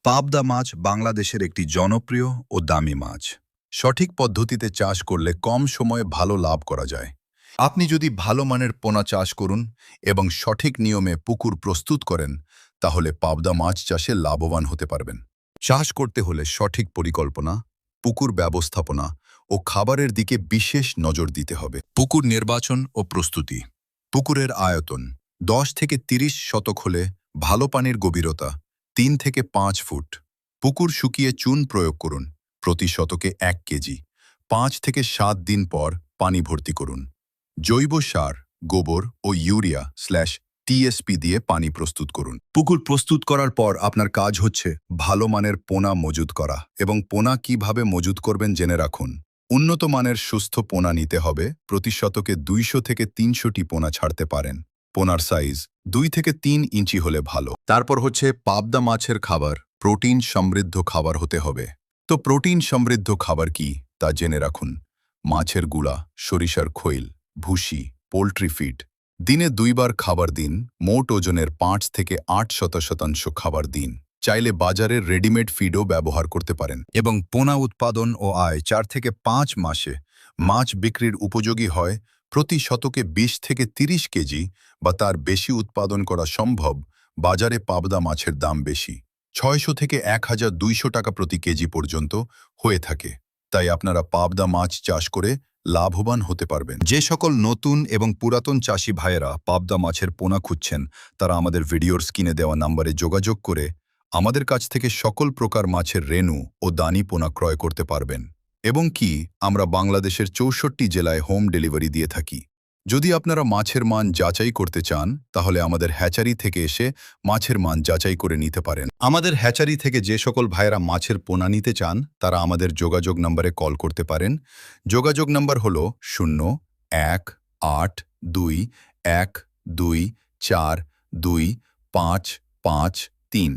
পাবদা মাছ বাংলাদেশের একটি জনপ্রিয় ও দামি মাছ। সঠিক পদ্ধতিতে চাষ করলে কম সময়ে ভালো লাভ করা যায়। আপনি যদি ভালো মানের পোনা চাষ করুন এবং সঠিক নিয়মে পুকুর প্রস্তুত করেন, তাহলে পাবদা মাছ চাষে লাভবান হতে পারবেন। চাষ করতে হলে সঠিক পরিকল্পনা, পুকুর ব্যবস্থাপনা ও খাবারের দিকে বিশেষ নজর দিতে হবে। পুকুর নির্বাচন ও প্রস্তুতি। পুকুরের আয়তন 10 থেকে 30 শতক হলে ভালো পানির গভীরতা 3 থেকে 5 ফুট। পুকুর শুকিয়ে চুন প্রয়োগ করুন, প্রতি শতকে 1 কেজি। 5 থেকে 7 দিন পর পানি ভর্তি করুন। জৈব সার, গোবর ও ইউরিয়া/টিএসপি দিয়ে পানি প্রস্তুত করুন। পুকুর প্রস্তুত করার পর আপনার কাজ হচ্ছে ভালো মানের পোনা মজুত করা, এবং পোনা কিভাবে মজুত করবেন জেনে রাখুন। উন্নত মানের সুস্থ পোনা নিতে হবে, প্রতি শতকে 200 থেকে 300টি পোনা ছাড়তে পারেন। পোনার সাইজ 2 থেকে 3 ইঞ্চি হলে ভালো। তারপর হচ্ছে পাবদা মাছের খাবার, প্রোটিন সমৃদ্ধ খাবার হতে হবে। তো প্রোটিন সমৃদ্ধ খাবার কি তা জেনে রাখুন। মাছের গুঁড়া, সরিষার খৈল, ভুসি, পোল্ট্রি ফিড। দিনে 2 বার খাবার দিন। মোট ওজনের 5 থেকে 8% খাবার দিন। চাইলে বাজারের রেডিমেড ফিডও ব্যবহার করতে পারেন। এবং পোনা উৎপাদন ও আয় 4 থেকে 5 মাসে মাছ বিক্রির উপযোগী হয়। প্রতি শতকে 20 থেকে 30 কেজি বা তার বেশি উৎপাদন করা সম্ভব। বাজারে পাবদা মাছের দাম বেশি, 600 থেকে 1200 টাকা প্রতি কেজি পর্যন্ত হয়ে থাকে। তাই আপনারা পাবদা মাছ চাষ করে লাভবান হতে পারবেন। যে সকল নতুন এবং পুরাতন চাষি ভাইয়েরা পাবদা মাছের পোনা খুঁজছেন, তারা আমাদের ভিডিওর স্ক্রিনে দেওয়া নম্বরে যোগাযোগ করে আমাদের কাছ থেকে সকল প্রকার মাছের রেণু ও দানি পোনা ক্রয় করতে পারবেন। এবং কি, আমরা বাংলাদেশের 64 জেলায় হোম ডেলিভারি দিয়ে থাকি। যদি আপনারা মাছের মান যাচাই করতে চান, তাহলে আমাদের হ্যাচারি থেকে এসে মাছের মান যাচাই করে নিতে পারেন। আমাদের হ্যাচারি থেকে যে সকল ভাইয়েরা মাছের পোনা নিতে চান, তারা আমাদের যোগাযোগ নম্বরে কল করতে পারেন। যোগাযোগ নম্বর হলো 018212424553।